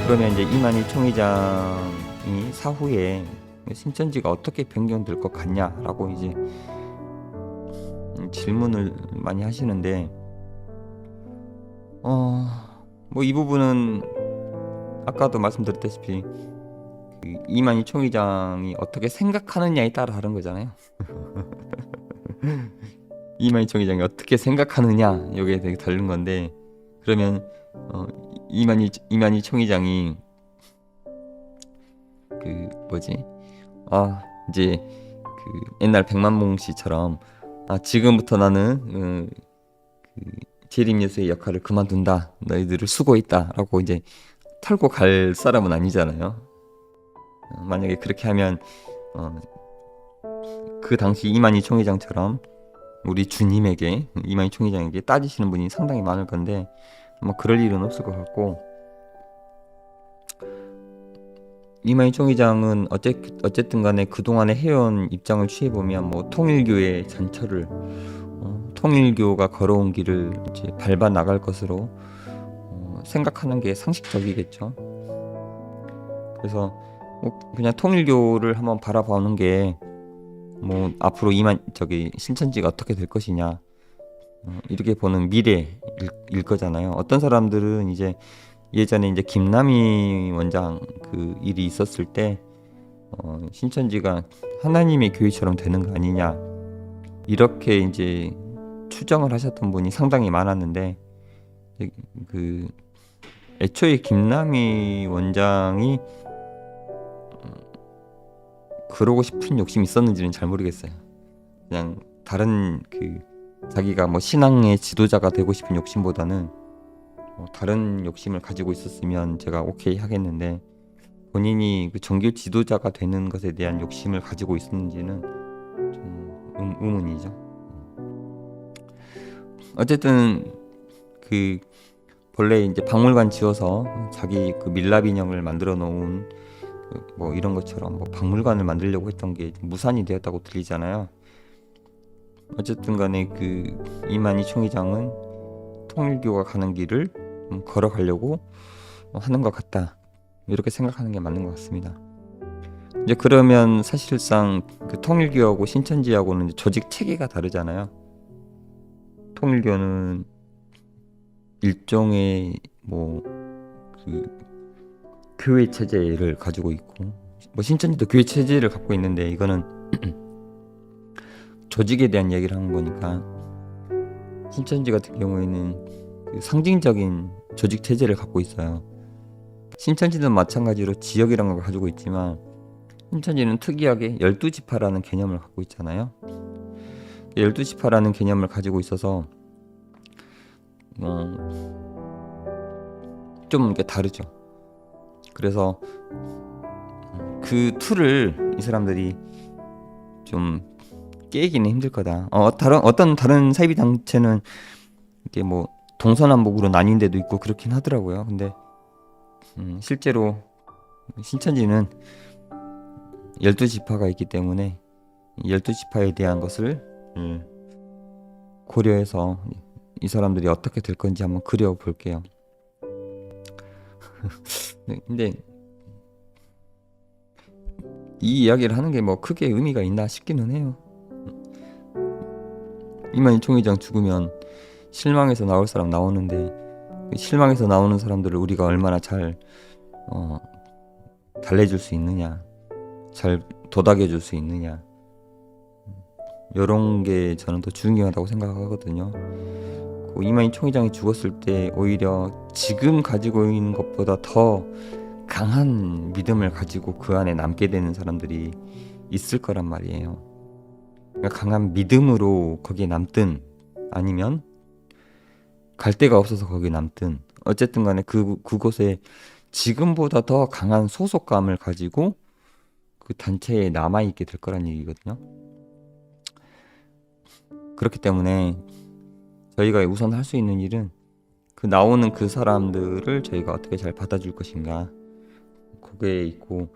그러면 이제 이만희 총회장이 사후에 신천지가 어떻게 변경될 것 같냐라고 이제 질문을 많이 하시는데, 뭐 이 부분은 아까도 말씀드렸다시피 그 이만희 총회장이 어떻게 생각하느냐에 따라 다른 거잖아요. 이만희 총회장이 어떻게 생각하느냐 여기에 되게 다른 건데, 그러면 이만희 총회장이 그 뭐지? 이제 그 옛날 백만봉 씨처럼 지금부터 나는 그 재림예수의 역할을 그만둔다. 너희들을 수고했다라고 이제 털고 갈 사람은 아니잖아요. 만약에 그렇게 하면 그 당시 이만희 총회장처럼 우리 주님에게, 이만희 총회장에게 따지시는 분이 상당히 많을 건데 아마 그럴 일은 없을 것 같고, 이만희 총회장은 어쨌든 간에 그동안에 해온 입장을 취해보면 뭐 통일교의 잔처를 통일교가 걸어온 길을 이제 밟아 나갈 것으로 생각하는 게 상식적이겠죠. 그래서 뭐 그냥 통일교를 한번 바라보는 게 뭐 앞으로 신천지가 어떻게 될 것이냐, 이렇게 보는 미래일 거잖아요. 어떤 사람들은 이제 예전에 이제 김남희 원장 그 일이 있었을 때 신천지가 하나님의 교회처럼 되는 거 아니냐, 이렇게 이제 추정을 하셨던 분이 상당히 많았는데, 그 애초에 김남희 원장이 그러고 싶은 욕심이 있었는지는 잘 모르겠어요. 그냥 다른 자기가 뭐 신앙의 지도자가 되고 싶은 욕심보다는 다른 욕심을 가지고 있었으면 제가 오케이 하겠는데, 본인이 그 종교 지도자가 되는 것에 대한 욕심을 가지고 있었는지는 좀 의문이죠. 어쨌든 본래 이제 박물관 지어서 자기 그 밀랍 인형을 만들어 놓은 뭐 이런 것처럼 뭐 박물관을 만들려고 했던 게 무산이 되었다고 들리잖아요. 어쨌든 간에 이만희 총회장은 통일교가 가는 길을 걸어가려고 하는 것 같다, 이렇게 생각하는 게 맞는 것 같습니다. 이제 그러면 사실상 그 통일교하고 신천지하고는 조직 체계가 다르잖아요. 통일교는 일종의 뭐 교회 체제를 가지고 있고, 뭐 신천지도 교회 체제를 갖고 있는데, 이거는 조직에 대한 이야기를 하는 거니까, 신천지 같은 경우에는 상징적인 조직 체제를 갖고 있어요. 신천지도 마찬가지로 지역이라는 걸 가지고 있지만, 신천지는 특이하게 12지파라는 개념을 갖고 있잖아요. 12지파라는 개념을 가지고 있어서 좀 이게 다르죠. 그래서 그 틀을 이 사람들이 좀 깨기는 힘들 거다. 어떤 다른 사이비 단체는 이게 뭐 동서남북으로 나뉜 데도 있고 그렇긴 하더라고요. 근데 실제로 신천지는 12지파가 있기 때문에 12지파에 대한 것을 고려해서 이 사람들이 어떻게 될 건지 한번 그려볼게요. 네, 근데 이 이야기를 하는 게 뭐 크게 의미가 있나 싶기는 해요. 이만희 총회장 죽으면 실망해서 나올 사람 나오는데, 실망해서 나오는 사람들을 우리가 얼마나 잘 달래줄 수 있느냐, 잘 도닥여줄 수 있느냐, 이런 게 저는 더 중요하다고 생각하거든요. 이만희 총회장이 죽었을 때 오히려 지금 가지고 있는 것보다 더 강한 믿음을 가지고 그 안에 남게 되는 사람들이 있을 거란 말이에요. 그러니까 강한 믿음으로 거기에 남든, 아니면 갈 데가 없어서 거기에 남든, 어쨌든 간에 그곳에 지금보다 더 강한 소속감을 가지고 그 단체에 남아있게 될 거란 얘기거든요. 그렇기 때문에 저희가 우선 할 수 있는 일은 나오는 그 사람들을 저희가 어떻게 잘 받아줄 것인가, 그게 있고,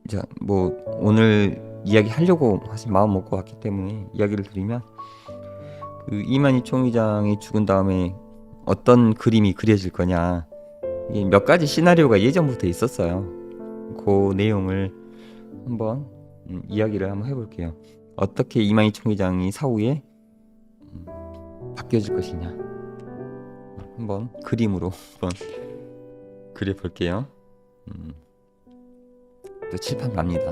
이제 뭐 오늘 이야기 하려고 사실 마음 먹고 왔기 때문에 이야기를 드리면, 이만희 총회장이 죽은 다음에 어떤 그림이 그려질 거냐, 이 몇 가지 시나리오가 예전부터 있었어요. 그 내용을 한번 이야기를 한번 해볼게요. 어떻게 이만희 총회장이 사후에 바뀌어질 것이냐 한번 그림으로 한번 그려볼게요. 또 칠판 갑니다.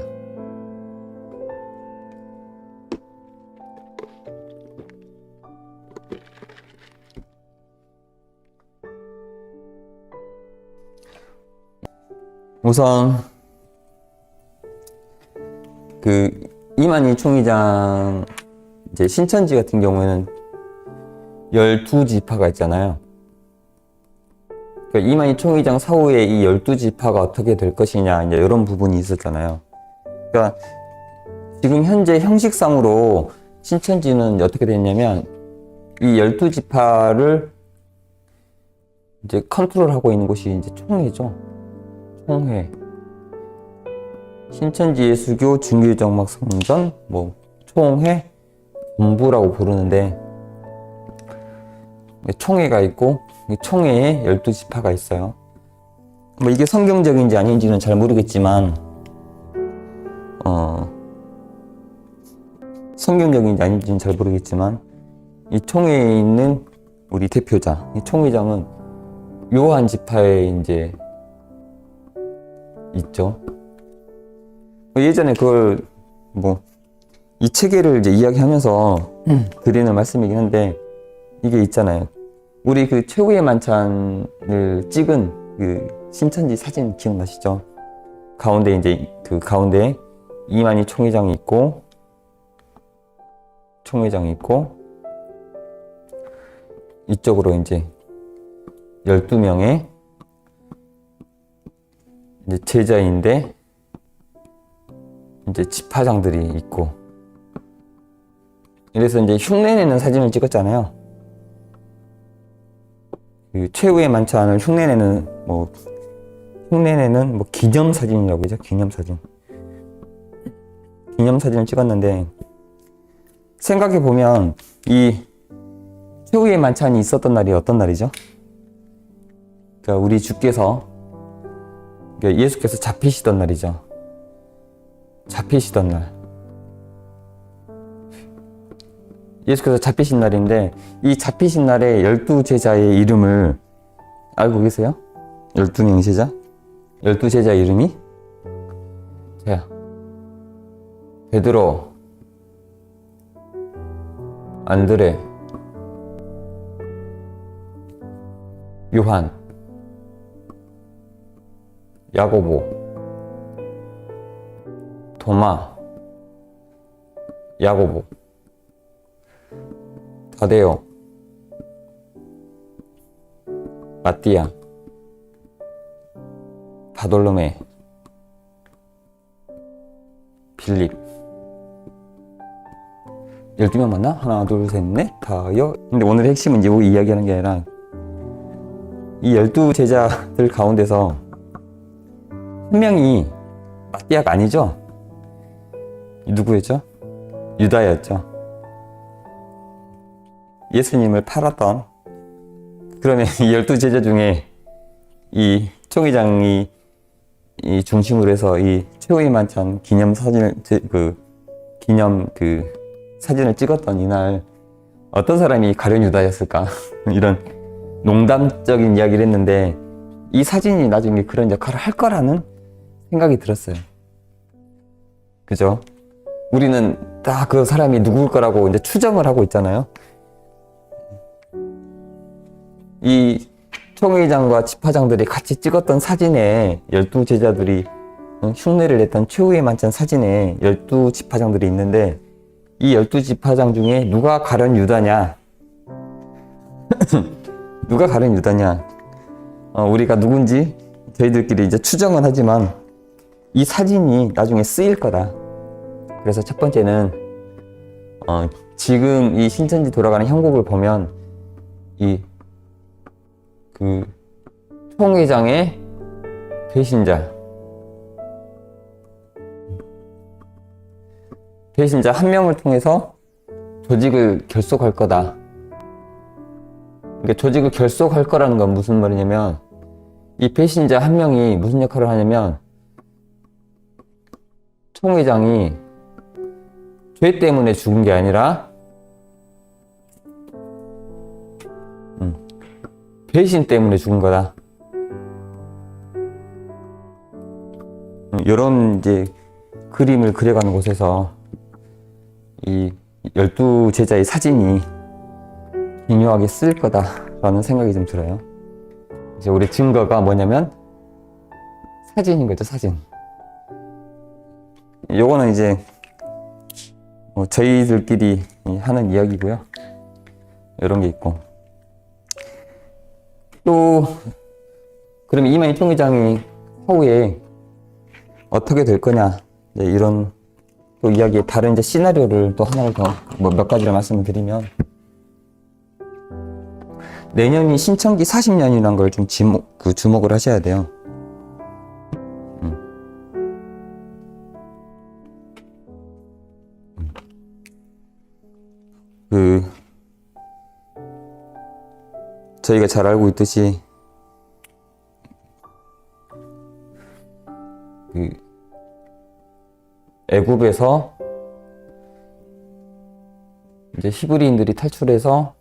우선 그 이만희 총회장 이제 신천지 같은 경우에는 12지파가 있잖아요. 그러니까 이만희 총회장 사후에 이 12지파가 어떻게 될 것이냐 이제 이런 부분이 있었잖아요. 그러니까 지금 현재 형식상으로 신천지는 어떻게 됐냐면 이 12지파를 이제 컨트롤하고 있는 곳이 이제 총회죠. 총회, 신천지 예수교 중기정막성전 뭐 총회 본부라고 부르는데 총회가 있고 이 총회에 12지파가 있어요. 뭐 이게 성경적인지 아닌지는 잘 모르겠지만 성경적인지 아닌지는 잘 모르겠지만 이 총회에 있는 우리 대표자, 이 총회장은 요한 지파에 이제 있죠. 예전에 그걸 뭐 이 체계를 이제 이야기하면서 드리는 말씀이긴 한데 이게 있잖아요. 우리 그 최후의 만찬을 찍은 그 신천지 사진 기억나시죠? 가운데 이제 그 가운데 이만희 총회장이 있고 이쪽으로 이제 12명의 이제 제자인데 이제 지파장들이 있고 이래서 이제 흉내내는 사진을 찍었잖아요. 그 최후의 만찬을 흉내내는 뭐 기념사진이라고 하죠. 기념사진을 찍었는데 생각해보면 이 최후의 만찬이 있었던 날이 어떤 날이죠? 그러니까 우리 주께서 예수께서 잡히시던 날이죠. 잡히시던 날. 예수께서 잡히신 날인데 이 잡히신 날에 12제자의 이름을 알고 계세요? 12명 제자? 12제자 이름이? 자, 베드로, 안드레, 요한, 야고보, 도마, 야고보, 다데오, 마띠아, 바돌로메, 빌립. 12명 맞나? 하나, 둘, 셋, 넷, 다여. 근데 오늘의 핵심은 이제 우리 이야기하는 게 아니라 이 12제자들 가운데서 한 명이 마띠아가 아니죠? 누구였죠? 유다였죠. 예수님을 팔았던. 그러면 이 12제자 중에 이 총회장이 이 중심으로 해서 이 최후의 만찬 기념 사진을 사진을 찍었던 이날 어떤 사람이 가룟 유다였을까? 이런 농담적인 이야기를 했는데 이 사진이 나중에 그런 역할을 할 거라는 생각이 들었어요. 그죠? 우리는 딱 그 사람이 누구일 거라고 이제 추정을 하고 있잖아요. 이 총회장과 지파장들이 같이 찍었던 사진에 12제자들이 흉내를 냈던 최후의 만찬 사진에 12지파장들이 있는데 이 12지파장 중에 누가 가룟 유다냐? 누가 가룟 유다냐? 우리가 누군지 저희들끼리 이제 추정은 하지만 이 사진이 나중에 쓰일 거다. 그래서 첫 번째는 지금 이 신천지 돌아가는 형국을 보면 이 그 총회장의 배신자 한 명을 통해서 조직을 결속할 거다. 그러니까 조직을 결속할 거라는 건 무슨 말이냐면 이 배신자 한 명이 무슨 역할을 하냐면 총회장이 죄 때문에 죽은 게 아니라 배신 때문에 죽은 거다. 이런 이제 그림을 그려가는 곳에서 이 12제자의 사진이 기묘하게 쓰일 거다라는 생각이 좀 들어요. 이제 우리 증거가 뭐냐면 사진인 거죠, 사진. 요거는 이제 저희들끼리 하는 이야기고요. 이런 게 있고. 또 그러면 이만희 총회장이 후에 어떻게 될 거냐, 이제 이런 또 이야기에 다른 이제 시나리오를 또 하나를 더 몇 가지를 말씀을 드리면, 내년이 신천기 40년이라는 걸 좀 주목을 하셔야 돼요. 저희가 잘 알고 있듯이 애굽에서 이제 히브리인들이 탈출해서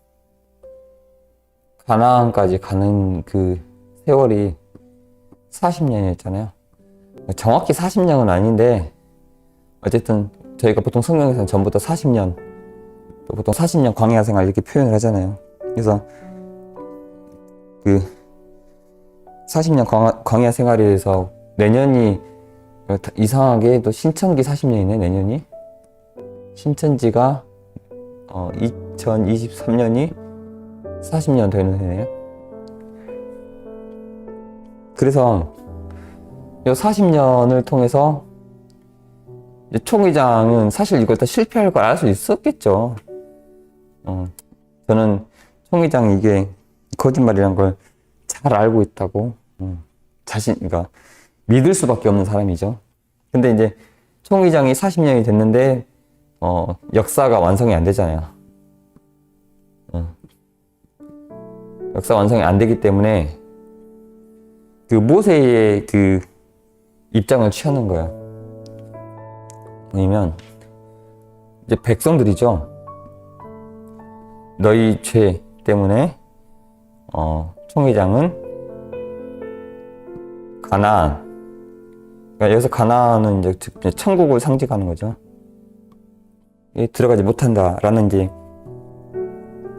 가나안까지 가는 그 세월이 40년이었잖아요. 정확히 40년은 아닌데 어쨌든 저희가 보통 성경에서는 전부 다 40년, 또 보통 40년 광야 생활 이렇게 표현을 하잖아요. 그래서 그 40년 광야 생활에 대해서 내년이 이상하게 또 신천기 40년이네, 내년이. 신천지가 2023년이 40년 되는 해네요. 그래서 이 40년을 통해서 총회장은 사실 이걸 다 실패할 걸 알 수 있었겠죠. 저는 총회장이 이게 거짓말이란 걸 잘 알고 있다고 그러니까 믿을 수밖에 없는 사람이죠. 근데 이제 총회장이 40년이 됐는데 역사가 완성이 안 되잖아요. 역사 완성이 안 되기 때문에 그 모세의 그 입장을 취하는 거예요. 뭐냐면 이제 백성들이죠. 너희 죄 때문에 총회장은 가나안, 그러니까 여기서 가나안은 이제 천국을 상징하는 거죠. 들어가지 못한다라는 이제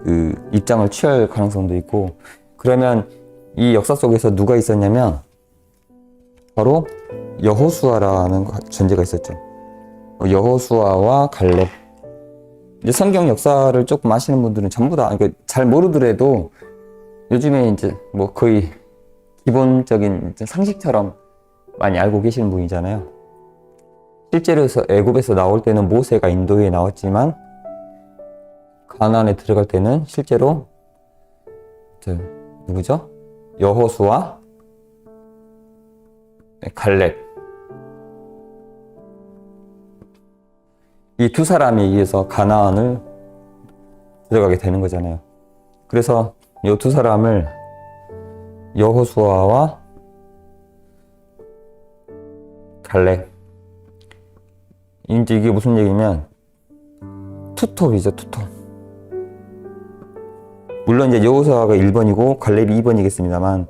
그 입장을 취할 가능성도 있고, 그러면 이 역사 속에서 누가 있었냐면 바로 여호수아라는 존재가 있었죠. 여호수아와 갈렙. 이제 성경 역사를 조금 아시는 분들은 전부 다, 그러니까 잘 모르더라도 요즘에 이제 뭐 거의 기본적인 상식처럼 많이 알고 계시는 분이잖아요. 실제로 애굽에서 나올 때는 모세가 인도에 나왔지만 가나안에 들어갈 때는 실제로 누구죠? 여호수아, 갈렙, 이 두 사람에 의해서 가나안을 들어가게 되는 거잖아요. 그래서 이 두 사람을 여호수아와 갈렙, 이제 이게 무슨 얘기냐면 투톱이죠, 투톱. 물론 이제 여호수아가 1번이고 갈렙이 2번이겠습니다만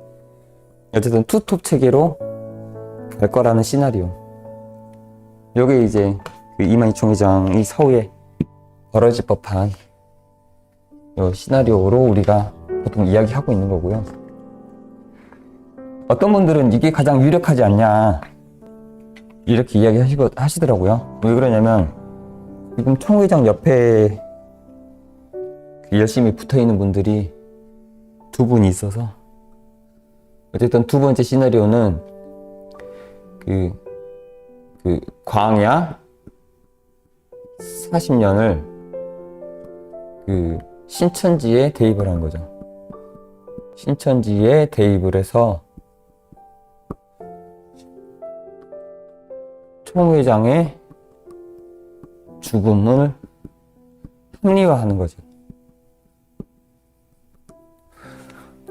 어쨌든 투톱 체계로 갈 거라는 시나리오. 요게 이제 그 이만희 총회장이 사후에 벌어질 법한 요 시나리오로 우리가 보통 이야기하고 있는 거고요. 어떤 분들은 이게 가장 유력하지 않냐 이렇게 이야기하시더라고요. 왜 그러냐면 지금 총회장 옆에 열심히 붙어있는 분들이 두 분이 있어서, 어쨌든 두 번째 시나리오는 그 광야 40년을 그 신천지에 대입을 한 거죠. 신천지에 대입을 해서 총회장의 죽음을 합리화하는 거죠.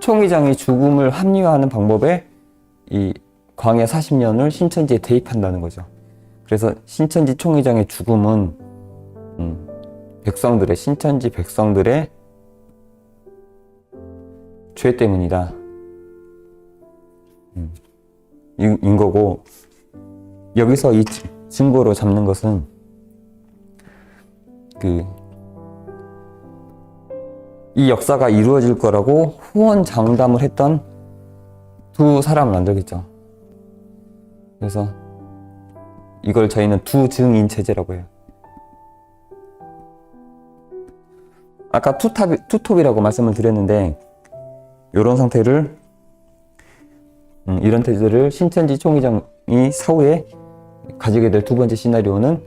총회장의 죽음을 합리화하는 방법에 이 광야 40년을 신천지에 대입한다는 거죠. 그래서 신천지 총회장의 죽음은 신천지 백성들의 죄 때문이다. 인 거고, 여기서 이 증거로 잡는 것은 이 역사가 이루어질 거라고 후원장담을 했던 두 사람을 만들겠죠. 그래서 이걸 저희는 두증인 체제라고 해요. 아까 투톱이라고 말씀을 드렸는데, 이런 상태를 이런 태도를 신천지 총회장이 사후에 가지게 될 두 번째 시나리오는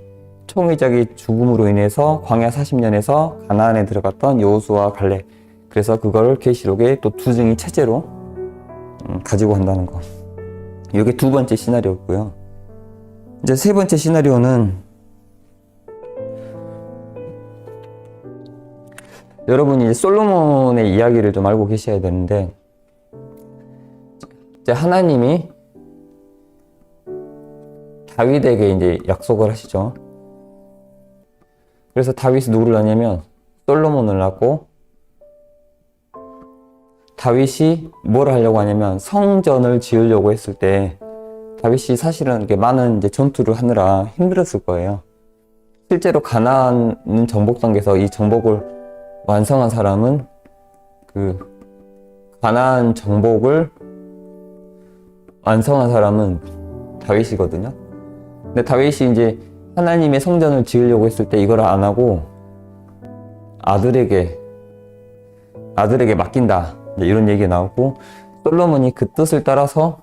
총회장의 죽음으로 인해서 광야 40년에서 가나안에 들어갔던 여호수아와 갈렙, 그래서 그걸 계시록의 또 두증인 체제로 가지고 간다는 거. 이게 두 번째 시나리오고요. 이제 세 번째 시나리오는 여러분이 솔로몬의 이야기를 좀 알고 계셔야 되는데, 이제 하나님이 다윗에게 이제 약속을 하시죠. 그래서 다윗이 누구를 낳냐면 솔로몬을 낳고, 다윗이 뭘 하려고 하냐면 성전을 지으려고 했을 때 다윗이 사실은 이렇게 많은 이제 전투를 하느라 힘들었을 거예요. 실제로 가나안 정복 단계에서 이 정복을 완성한 사람은 가나안 정복을 완성한 사람은 다윗이거든요. 근데 다윗이 이제 하나님의 성전을 지으려고 했을 때 이걸 안 하고 아들에게 맡긴다, 이런 얘기가 나오고, 솔로몬이 그 뜻을 따라서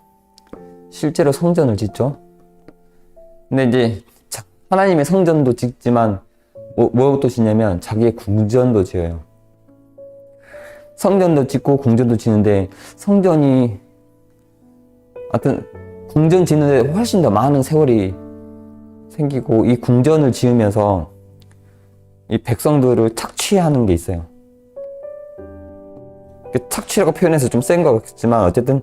실제로 성전을 짓죠. 근데 이제 하나님의 성전도 짓지만 뭐부터 짓냐면 자기의 궁전도 지어요. 성전도 짓고 궁전도 짓는데, 성전이 하여튼 궁전 짓는데 훨씬 더 많은 세월이 생기고, 이 궁전을 지으면서 이 백성들을 착취하는 게 있어요. 착취라고 표현해서 좀 센 것 같지만 어쨌든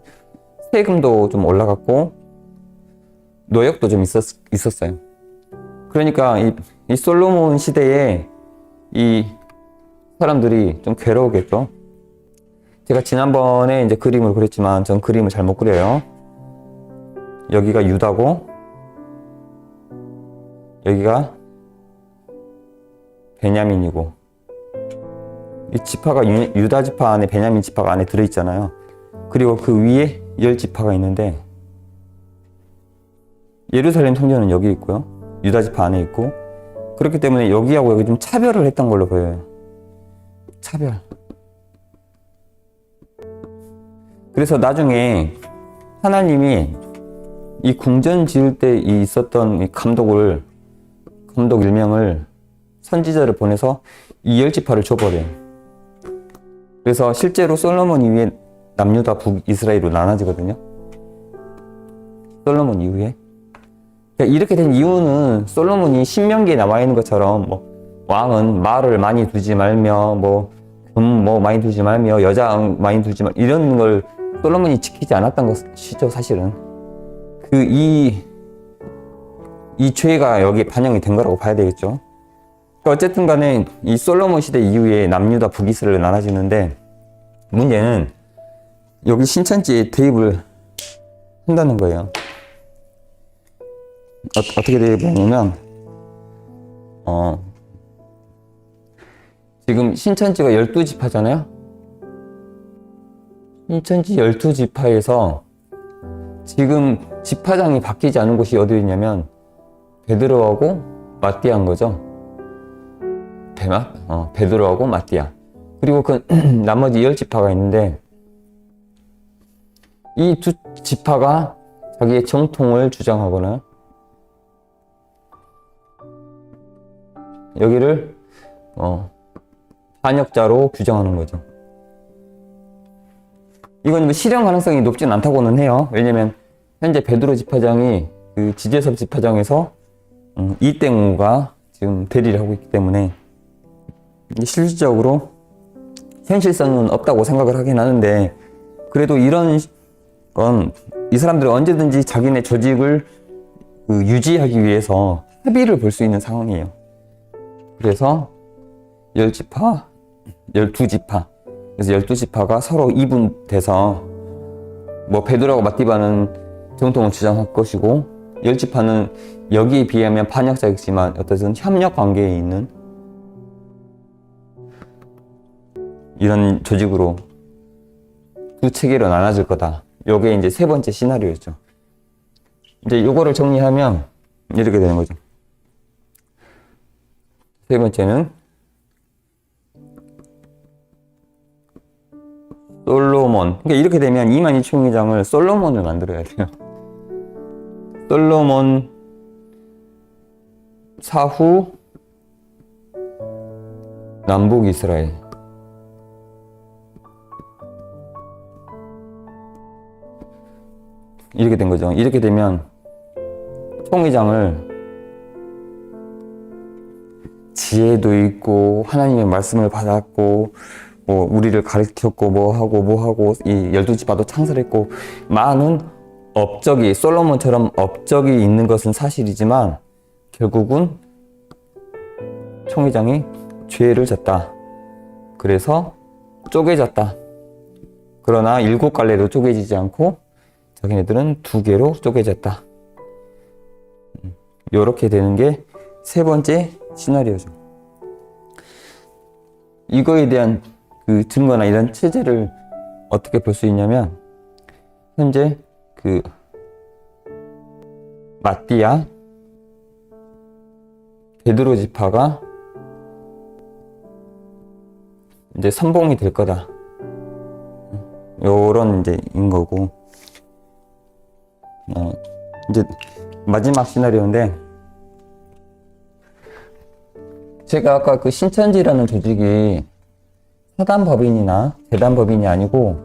세금도 좀 올라갔고 노역도 좀 있었어요. 그러니까 이 솔로몬 시대에 이 사람들이 좀 괴로우겠죠. 제가 지난번에 이제 그림을 그렸지만 전 그림을 잘 못 그려요. 여기가 유다고 여기가 베냐민이고, 이 지파가 유다 지파 안에 베냐민 지파가 안에 들어있잖아요. 그리고 그 위에 10지파가 있는데, 예루살렘 성전은 여기 있고요, 유다 지파 안에 있고, 그렇기 때문에 여기하고 여기 좀 차별을 했던 걸로 보여요. 차별. 그래서 나중에 하나님이 이 궁전 지을 때 있었던 이 감독 일명을 선지자를 보내서 이 10지파를 줘버려요. 그래서 실제로 솔로몬 이후에 남유다 북이스라엘로 나눠지거든요. 솔로몬 이후에. 그러니까 이렇게 된 이유는 솔로몬이 신명기에 나와 있는 것처럼 왕은 말을 많이 두지 말며 금 많이 두지 말며 여자 많이 두지 말, 이런 걸 솔로몬이 지키지 않았던 것이죠. 사실은 이 죄가 여기에 반영이 된 거라고 봐야 되겠죠. 어쨌든 간에 이 솔로몬 시대 이후에 남유다 북이스라엘로 나눠지는데, 문제는 여기 신천지에 대입을 한다는 거예요. 어떻게 대입하냐면 지금 신천지가 12지파잖아요. 신천지 12지파에서 지금 지파장이 바뀌지 않은 곳이 어디 있냐면 베드로하고 마띠아인 거죠. 베드로하고 마띠아. 그리고 그 나머지 10지파가 있는데, 이 두 지파가 자기의 정통을 주장하거나 여기를 반역자로 규정하는 거죠. 이건 실현 가능성이 높진 않다고는 해요. 왜냐면 현재 베드로 지파장이 그 지제섭 지파장에서 이땡우가 지금 대리를 하고 있기 때문에 실질적으로 현실성은 없다고 생각을 하긴 하는데, 그래도 이런 건 이 사람들은 언제든지 자기네 조직을 유지하기 위해서 합의를 볼 수 있는 상황이에요. 그래서 10지파, 12지파. 그래서 12지파가 서로 이분돼서 뭐 베드로하고 마띠바는 정통을 주장할 것이고 10지파는 여기에 비하면 반역자이지만 어떤 협력 관계에 있는 이런 조직으로 두 체계로 나눠질 거다. 요게 이제 세 번째 시나리오죠. 이제 요거를 정리하면 이렇게 되는 거죠. 세 번째는 솔로몬. 그러니까 이렇게 되면 이만희 총회장을 솔로몬을 만들어야 돼요. 솔로몬 사후 남북 이스라엘. 이렇게 된 거죠. 이렇게 되면 총회장을 지혜도 있고 하나님의 말씀을 받았고 뭐 우리를 가르쳤고 뭐 하고 이 12지파도 창설했고 많은 업적이 솔로몬처럼 업적이 있는 것은 사실이지만 결국은 총회장이 죄를 졌다. 그래서 쪼개졌다. 그러나 7갈래로 쪼개지지 않고 자기네들은 2개로 쪼개졌다. 이렇게 되는 게 세 번째 시나리오죠. 이거에 대한 그 증거나 이런 체제를 어떻게 볼 수 있냐면 현재 그 마띠아 베드로 지파가 이제 선봉이 될 거다. 요런 이제 인 거고 이제 마지막 시나리오인데 제가 아까 그 신천지라는 조직이 사단법인이나 재단법인이 아니고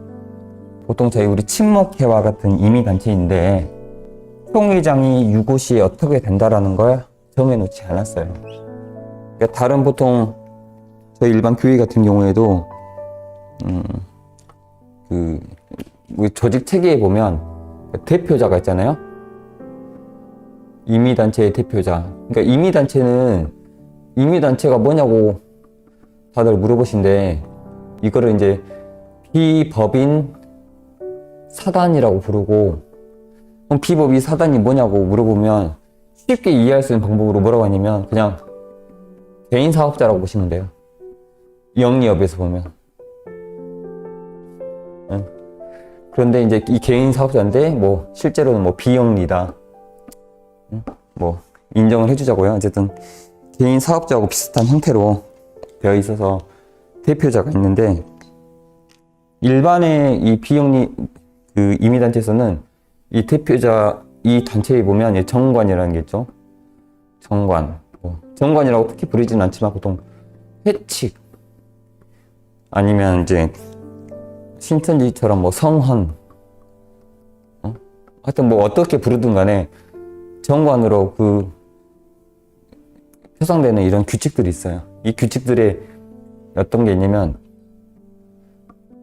보통 우리 친목회와 같은 임의단체인데 총회장이 유고시에 어떻게 된다라는 걸 정해놓지 않았어요. 그러니까 다른 보통 저희 일반 교회 같은 경우에도 그 조직 체계에 보면 대표자가 있잖아요. 임의단체의 대표자. 그러니까 임의단체가 뭐냐고 다들 물어보신데 이거를 이제 비법인 사단이라고 부르고 그럼 비법인 사단이 뭐냐고 물어보면 쉽게 이해할 수 있는 방법으로 뭐라고 하냐면 그냥 개인 사업자라고 보시면 돼요. 영리업에서 보면. 그런데 이제 이 개인 사업자인데 뭐 실제로는 뭐 비영리다. 뭐 인정을 해주자고요. 어쨌든 개인 사업자하고 비슷한 형태로 되어 있어서 대표자가 있는데 일반의 이 비영리 그 임의단체에서는 이 대표자 이 단체에 보면 정관이라는 게 있죠. 정관. 정관이라고 특히 부르지는 않지만 보통 회칙 아니면 이제 신천지처럼 뭐 성헌 하여튼 뭐 어떻게 부르든 간에 정관으로 그 표상되는 이런 규칙들이 있어요. 이 규칙들에 어떤 게 있냐면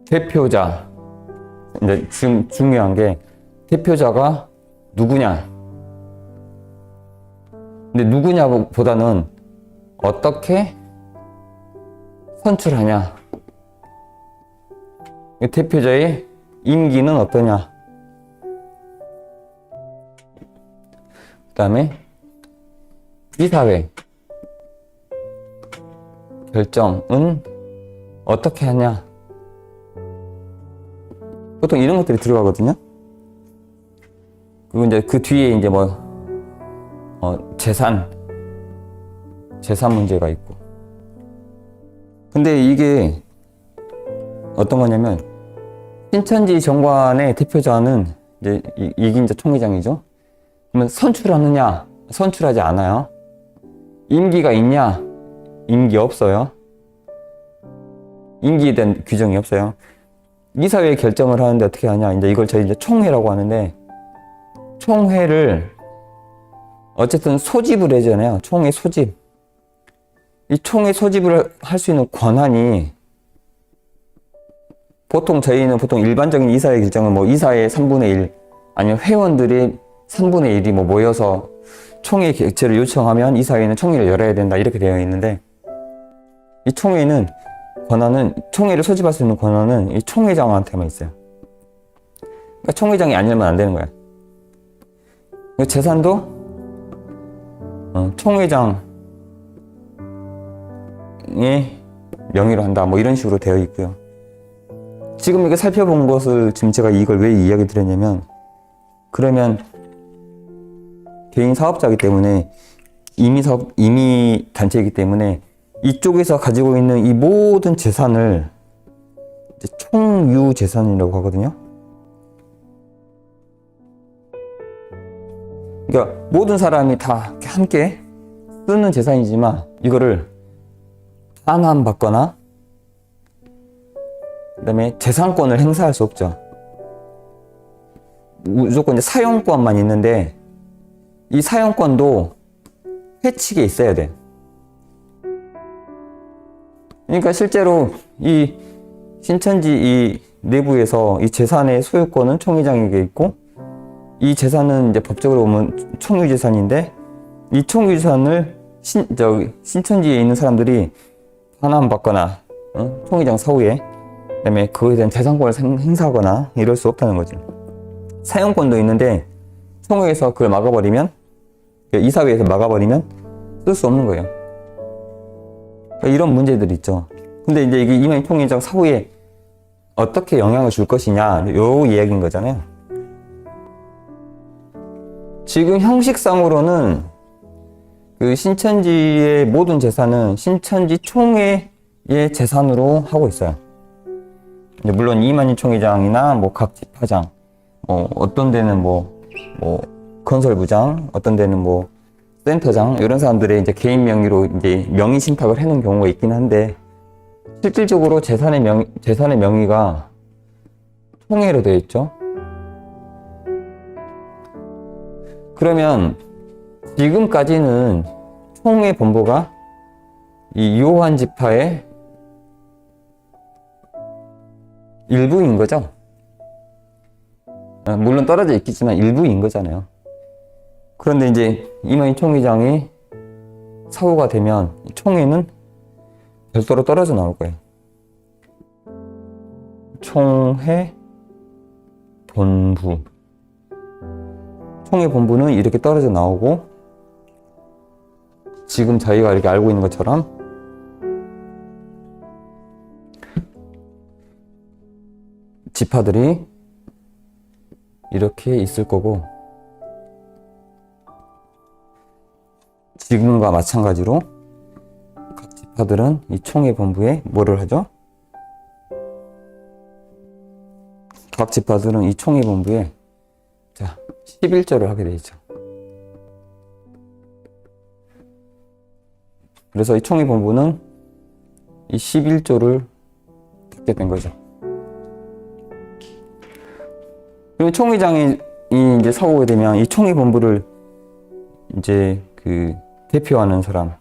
대표자 이제 지금 중요한 게 대표자가 누구냐 근데 누구냐보다는 어떻게 선출하냐 대표자의 임기는 어떠냐 그 다음에 이사회 결정은 어떻게 하냐 보통 이런 것들이 들어가거든요. 그리고 이제 그 뒤에 이제 재산 문제가 있고. 근데 이게 어떤 거냐면 신천지 정관의 대표자는 이제 이게 이제 총회장이죠. 그러면 선출하느냐? 선출하지 않아요. 임기가 있냐? 임기 없어요. 임기에 대한 규정이 없어요. 이사회 결정을 하는데 어떻게 하냐? 이제 저희 이제 총회라고 하는데 총회를 어쨌든 소집을 해잖아요. 총회 소집. 이 총회 소집을 할 수 있는 권한이 저희는 보통 일반적인 이사회 결정은 뭐 이사의 3분의 1 아니면 회원들의 3분의 1이 뭐 모여서 총회 개최를 요청하면 이사회는 총회를 열어야 된다 이렇게 되어 있는데, 이 총회는 권한은, 총회를 소집할 수 있는 권한은 이 총회장한테만 있어요. 그러니까 총회장이 아니면 안 되는 거야. 재산도 총회장의 명의로 한다 뭐 이런 식으로 되어 있고요. 지금 이렇게 살펴본 것을 지금 제가 이걸 왜 이야기 드렸냐면, 그러면 개인 사업자이기 때문에, 임의 단체이기 때문에 이쪽에서 가지고 있는 이 모든 재산을 이제 총유 재산이라고 하거든요. 그러니까 모든 사람이 다 함께 쓰는 재산이지만 이거를 반환받거나 그다음에 재산권을 행사할 수 없죠. 무조건 이제 사용권만 있는데, 이 사용권도 회칙에 있어야 돼. 그러니까 실제로 이 신천지 이 내부에서 이 재산의 소유권은 총회장에게 있고, 이 재산은 이제 법적으로 보면 총유재산인데, 이 총유재산을 신천지에 있는 사람들이 반환받거나 총회장 사후에, 그다음에 그거에 대한 재산권을 행사하거나 이럴 수 없다는 거죠. 사용권도 있는데 총회에서 그걸 막아버리면, 이사회에서 막아버리면 쓸 수 없는 거예요. 이런 문제들이 있죠. 근데 이제 이게 이만희 총회장 사후에 어떻게 영향을 줄 것이냐, 요 이야기인 거잖아요. 지금 형식상으로는 그 신천지의 모든 재산은 신천지 총회의 재산으로 하고 있어요. 물론 이만희 총회장이나 뭐 각 집화장, 어떤 데는 뭐 건설부장, 어떤 데는 뭐 센터장, 이런 사람들의 이제 개인 명의로 이제 명의 신탁을 해놓은 경우가 있긴 한데, 실질적으로 재산의 명의가 총회로 되어 있죠. 그러면 지금까지는 총회 본부가 이 요한 지파의 일부인 거죠. 물론 떨어져 있겠지만 일부인 거잖아요. 그런데 이제 이만희 총회장이 사후가 되면 총회는 별도로 떨어져 나올 거예요. 총회 본부. 총회 본부는 이렇게 떨어져 나오고, 지금 저희가 이렇게 알고 있는 것처럼 지파들이 이렇게 있을 거고, 지금과 마찬가지로 각 지파들은 이 총회 본부에 뭐를 하죠? 각 지파들은 이 총회 본부에 11조를 하게 되어 있죠. 그래서 이 총회 본부는 이 11조를 받게 된 거죠. 그러면 총회장이 이제 사고가 되면 이 총회 본부를 이제 그 대표하는 사람,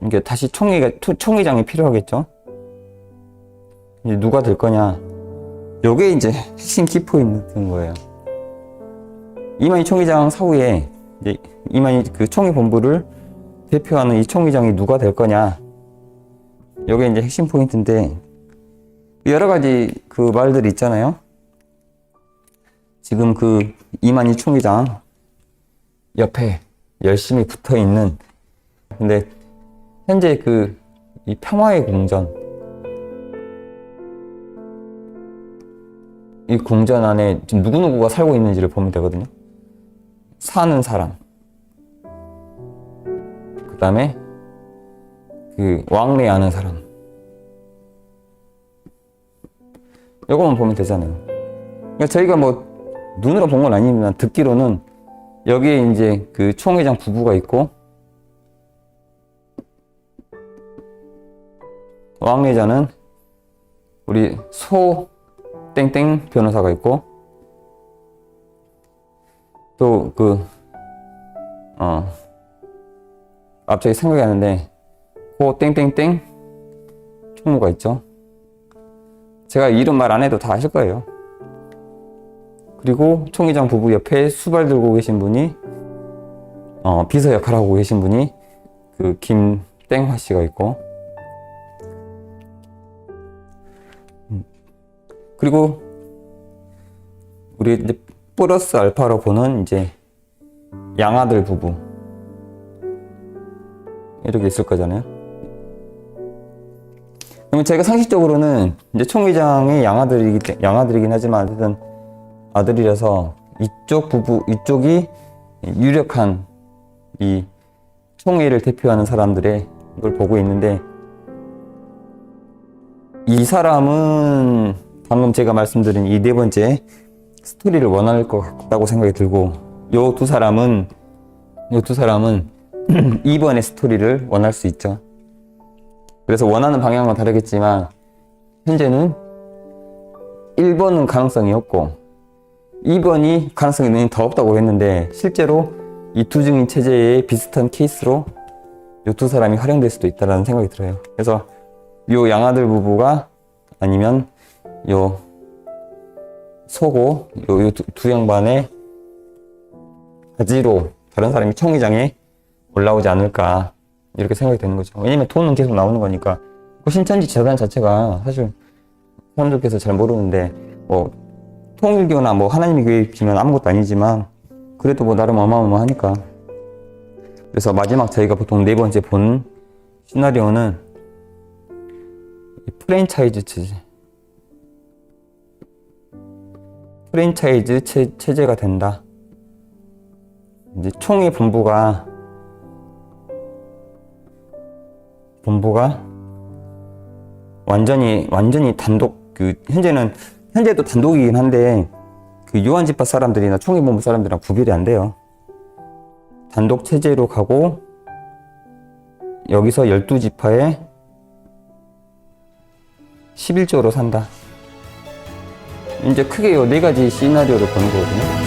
이게 다시 총회장이 필요하겠죠. 이제 누가 될 거냐? 요게 이제 핵심 키포인트인 거예요. 이만희 총회장 사후에 이제 이만희 그 총회 본부를 대표하는 이 총회장이 누가 될 거냐? 요게 이제 핵심 포인트인데, 여러 가지 그 말들이 있잖아요. 지금 그 이만희 총회장 옆에 열심히 붙어 있는, 근데 현재 그 이 평화의 궁전, 이 궁전 안에 지금 누구누구가 살고 있는지를 보면 되거든요. 사는 사람, 그 다음에 그 왕래하는 사람, 이거만 보면 되잖아요. 그러니까 저희가 뭐 눈으로 본 건 아니지만 듣기로는 여기에 이제 그 총회장 부부가 있고, 왕래자는 우리 소 땡땡 변호사가 있고, 또 갑자기 생각이 나는데 고 땡땡땡 총무가 있죠. 제가 이름 말 안 해도 다 아실 거예요. 그리고 총회장 부부 옆에 수발 들고 계신 분이 비서 역할하고 계신 분이 그 김땡화 씨가 있고, 그리고 우리 이제 플러스 알파로 보는 이제 양아들 부부 이렇게 있을 거잖아요. 그러면 제가 상식적으로는 이제 총회장의 양아들이긴 하지만 어쨌든 아들이라서 이쪽 부부, 이쪽이 유력한 이 총회를 대표하는 사람들의 걸 보고 있는데, 이 사람은 방금 제가 말씀드린 이 네 번째 스토리를 원할 것 같다고 생각이 들고, 요 두 사람은 2번의 스토리를 원할 수 있죠. 그래서 원하는 방향은 다르겠지만 현재는 1번은 가능성이 없고 2번이 가능성이 더 없다고 했는데, 실제로 이 두 증인 체제의 비슷한 케이스로 이 두 사람이 활용될 수도 있다는 생각이 들어요. 그래서 요 양아들 부부가 아니면 요 소고 요 두 양반의 가지로 다른 사람이 총회장에 올라오지 않을까 이렇게 생각이 되는 거죠. 왜냐면 돈은 계속 나오는 거니까. 그 신천지 재단 자체가 사실 사람들께서 잘 모르는데 뭐 통일교나 뭐 하나님의 교회 비면 아무것도 아니지만 그래도 뭐 나름 어마어마하니까. 그래서 마지막 저희가 보통 네 번째 본 시나리오는 프랜차이즈 체제가 된다. 이제 총회 본부가 완전히 단독, 현재도 단독이긴 한데 그 요한집합 사람들이나 총회 본부 사람들이랑 구별이 안 돼요. 단독 체제로 가고 여기서 12지파에 11조로 산다. 이제 크게 요 네 가지 시나리오를 보는 거거든요.